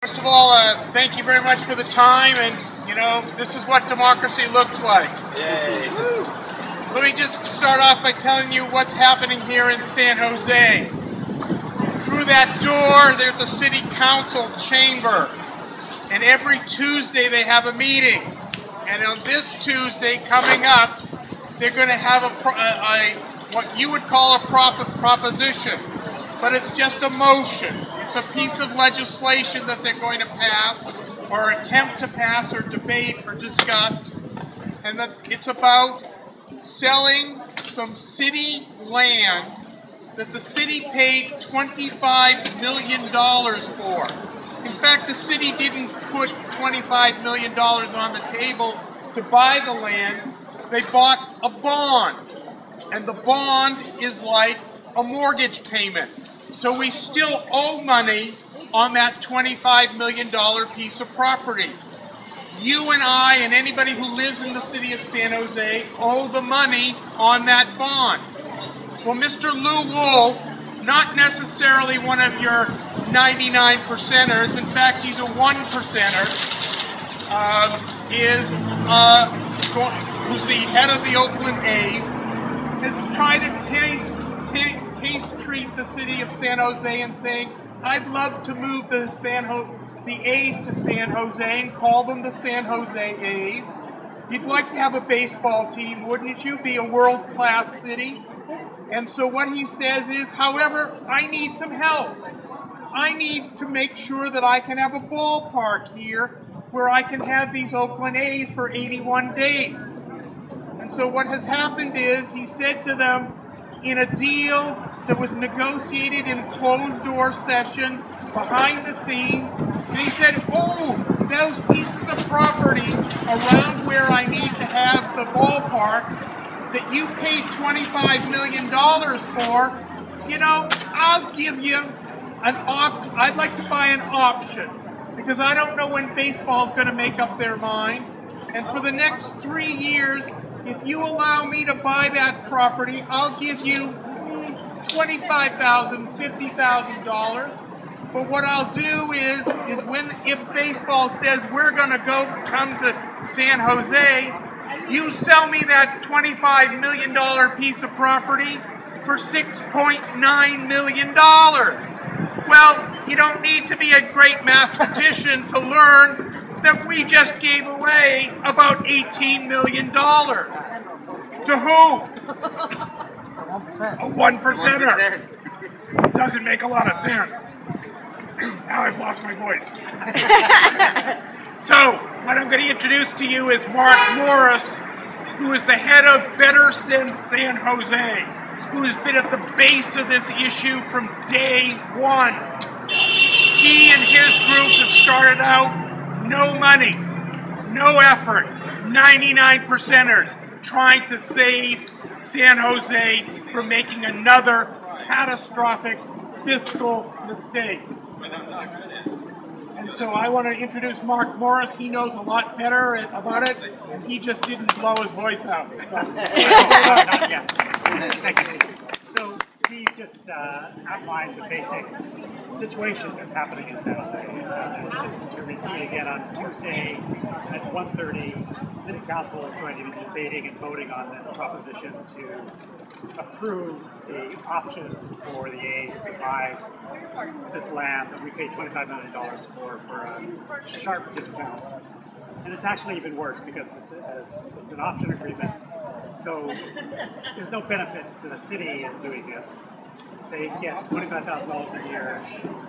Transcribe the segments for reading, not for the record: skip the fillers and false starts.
First of all, thank you very much for the time, and you know, this is what democracy looks like. Yay. Woo. Let me just start off by telling you what's happening here in San Jose. Through that door, there's a city council chamber, and every Tuesday they have a meeting. And on this Tuesday coming up, they're going to have what you would call a proposition, but it's just a motion. It's a piece of legislation that they're going to pass, or attempt to pass, or debate, or discuss, and that it's about selling some city land that the city paid $25 million for. In fact, the city didn't put $25 million on the table to buy the land. They bought a bond, and the bond is like a mortgage payment. So we still owe money on that $25 million piece of property. You and I and anybody who lives in the city of San Jose owe the money on that bond. Well, Mr. Lou Wolf, not necessarily one of your 99%ers, in fact he's a 1%er, who's the head of the Oakland A's, has tried to taste treat the city of San Jose and saying, I'd love to move the A's to San Jose and call them the San Jose A's. You'd like to have a baseball team, wouldn't you? Be a world-class city. And so what he says is, however, I need some help. I need to make sure that I can have a ballpark here where I can have these Oakland A's for 81 days. And so what has happened is he said to them, in a deal that was negotiated in closed-door session behind the scenes, and he said, oh, those pieces of property around where I need to have the ballpark that you paid $25 million for, you know, I'll give you an option. I'd like to buy an option because I don't know when baseball's going to make up their mind. And for the next 3 years, if you allow me to buy that property, I'll give you $25,000, $50,000. But what I'll do is if baseball says we're going to come to San Jose, you sell me that $25 million piece of property for $6.9 million. Well, you don't need to be a great mathematician to learn that we just gave away about $18 million. To who? A 1%er. Doesn't make a lot of sense. Now I've lost my voice. So, what I'm going to introduce to you is Marc Morris, who is the head of Better Sense San Jose, who has been at the base of this issue from day one. He and his group have started out no money, no effort, 99%ers, trying to save San Jose from making another catastrophic fiscal mistake. And so I want to introduce Marc Morris. He knows a lot better about it, and he just didn't blow his voice out. So he just outlined the basic situation that's happening in San Jose. To repeat again, on Tuesday at 1:30, City Council is going to be debating and voting on this proposition to approve the option for the A's to buy this land that we paid $25 million for a sharp discount. And it's actually even worse because it's an option agreement. So there's no benefit to the city in doing this. They get $25,000 a year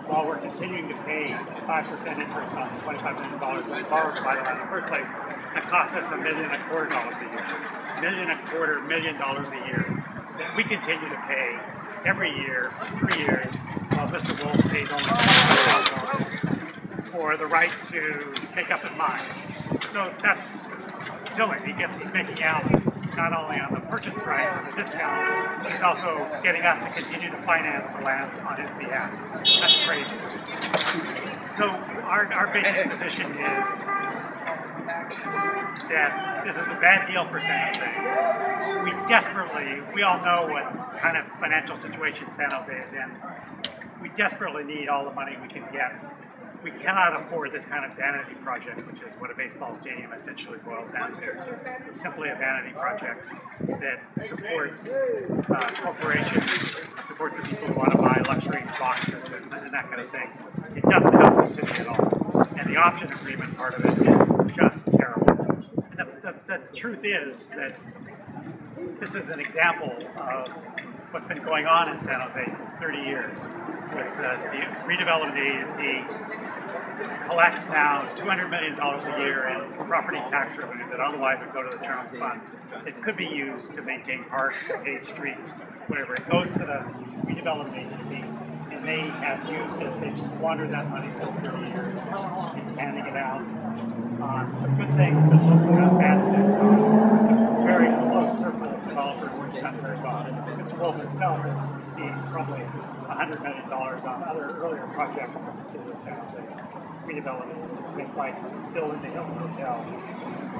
while we're continuing to pay 5% interest on the $25 million that we borrowed to buy the land in the first place. That costs us $1.25 million a year. $1.25 million a year that we continue to pay every year for 3 years while Mr. Wolf pays only $25,000 for the right to make up his mind. So that's silly. He's making out not only on the purchase price and the discount, he's also getting us to continue to finance the land on his behalf. That's crazy. So our basic position is that this is a bad deal for San Jose. We all know what kind of financial situation San Jose is in. We desperately need all the money we can get we cannot afford this kind of vanity project, which is what a baseball stadium essentially boils down to. It's simply a vanity project that supports corporations, supports the people who want to buy luxury boxes and that kind of thing. It doesn't help the city at all. And the option agreement part of it is just terrible. And the truth is that this is an example of what's been going on in San Jose for 30 years, with the redevelopment agency collects now $200 million a year in property tax revenue that otherwise would go to the general fund. It could be used to maintain parks, pave streets, whatever. It goes to the redevelopment agency, and they have used it. They've squandered that money for 30 years, handing it out on some good things, but mostly on bad things. A very close circle of developers working on very well. Mr. Wolf himself has received probably $100 million on other earlier projects from the city of San Jose. Redevelopment, things like building the Hilton Hotel,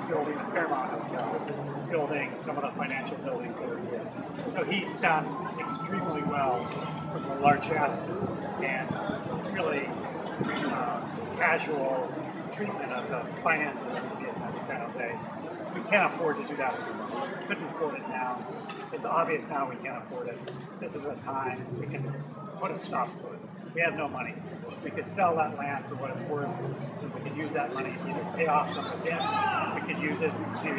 building the Fairmont Hotel, building some of the financial buildings that are here. So he's done extremely well from the largesse and really casual treatment of the finances of the city of San Jose. We can't afford to do that anymore. We couldn't afford it now. It's obvious now we can't afford it. This is a time we can put a stop to it. We have no money. We could sell that land for what it's worth. We could use that money to either pay off some of the debt. We could use it to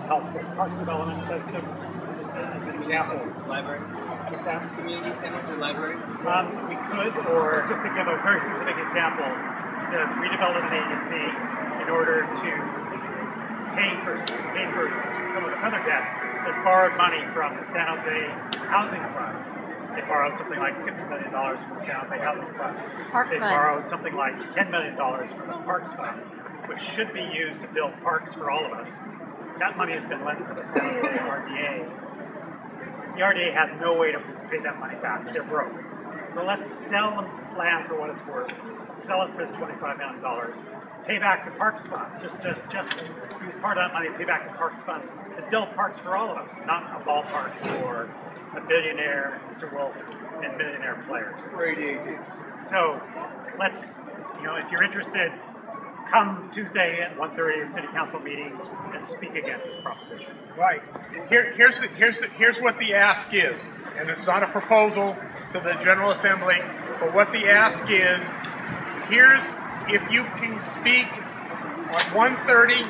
help with parks development. As an example. Library. Community centers or library? We could, or just to give a very specific example, the redevelopment agency, in order to pay for some of its other debts, has borrowed money from the San Jose Housing Fund. They borrowed something like $50 million from the San Jose Housing Fund. They borrowed something like $10 million from the Parks Fund, which should be used to build parks for all of us. That money has been lent to the San Jose RDA. The RDA has no way to pay that money back. They're broke. So let's sell the land for what it's worth. Sell it for $25 million. Pay back the Parks Fund. Just use part of that money to pay back the Parks Fund to build parks for all of us, not a ballpark for a billionaire, Mr. Wolf, and millionaire players. For 88 teams. So let's, if you're interested, come Tuesday at 1:30 at City Council meeting and speak against this proposition. Right. Here's what the ask is, and it's not a proposal to the General Assembly, but what the ask is, here's if you can speak at 1:30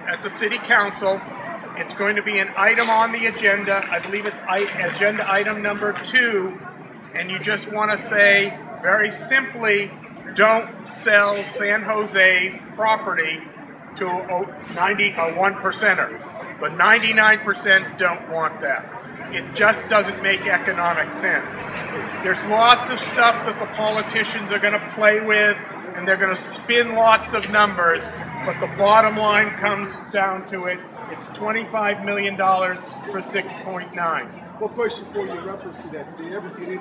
at the City Council. It's going to be an item on the agenda. I believe it's agenda item number 2, and you just want to say very simply, don't sell San Jose's property to a 1%er. But 99% don't want that. It just doesn't make economic sense. There's lots of stuff that the politicians are going to play with, and they're going to spin lots of numbers, but the bottom line comes down to it. It's $25 million for 6.9. What question for you in reference to that? Did you ever get into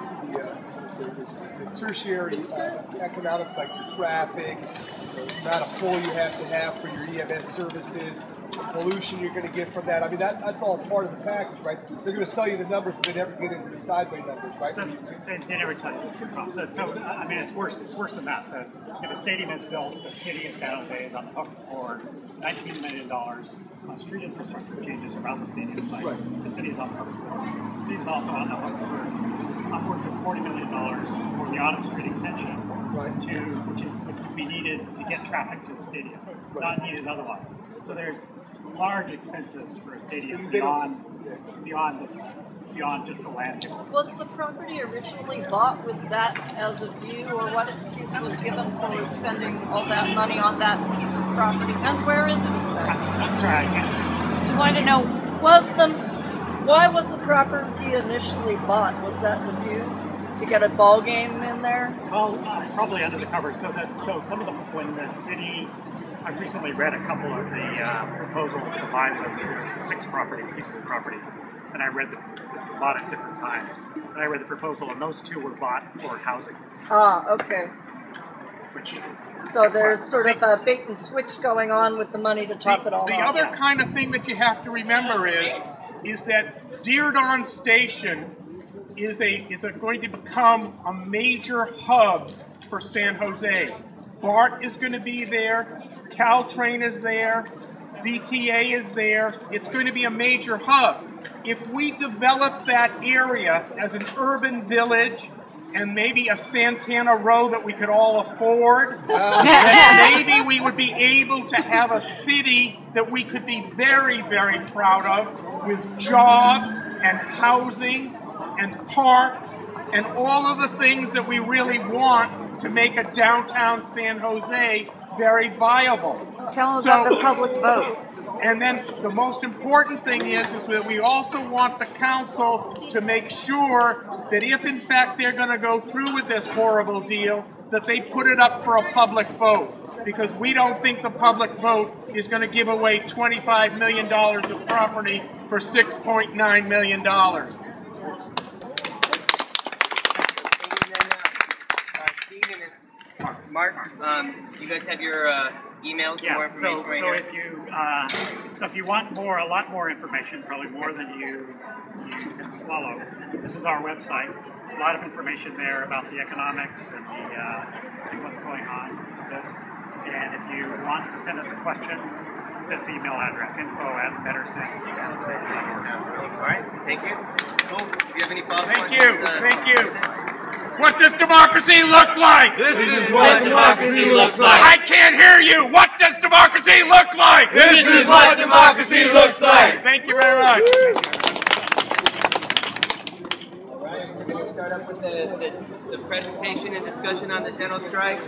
the tertiary economics, like the traffic, the amount of pull you have to have for your EMS services, the pollution you're going to get from that? I mean, that's all part of the package, right? They're going to sell you the numbers, but they never get into the sideway numbers, right? So they never tell you the cost. So I mean, it's worse than that. If a stadium is built, the city of San Jose is on the hook for $19 million on street infrastructure changes around the stadium site. Right. The city is on the hook. The city is also on the hook for upwards of $40 million for the Autumn Street extension, right, which would be needed to get traffic to the stadium, right, not needed otherwise. So there's large expenses for a stadium beyond just the land. Was the property originally bought with that as a view, or what excuse was given for spending all that money on that piece of property? And where is it exactly? I'm sorry, I can't. I want to know, why was the property initially bought? Was that the view to get a ball game in there? Well, probably under the cover. So some of them, when the city, I recently read a couple of the proposals to buy the 6 pieces of property, and I read bought at different times. And I read the proposal, and those 2 were bought for housing. Ah, okay. So there's sort of a bait and switch going on with the money to top it all off. The other kind of thing that you have to remember is that Diridon Station is going to become a major hub for San Jose. BART is going to be there, Caltrain is there, VTA is there. It's going to be a major hub. If we develop that area as an urban village and maybe a Santana Row that we could all afford, then maybe we would be able to have a city that we could be very, very proud of, with jobs and housing and parks and all of the things that we really want to make a downtown San Jose very viable. Tell them about the public vote. And then the most important thing is that we also want the council to make sure that if in fact they're going to go through with this horrible deal, that they put it up for a public vote. Because we don't think the public vote is going to give away $25 million of property for $6.9 million. Steve and Mark, you guys have your emails for more information right now? So if you want more, a lot more information, probably more than you can swallow, this is our website. A lot of information there about the economics and what's going on with this. And if you want to send us a question, this email address, info@bettersense.org. All right, thank you. Cool. Do you have any follow-up Thank questions? you. Thank you. What does democracy look like? This is what democracy looks like. I can't hear you. What does democracy look like? This is what democracy looks like. Thank you very much. All right, we're going to start up with the presentation and discussion on the dental strike.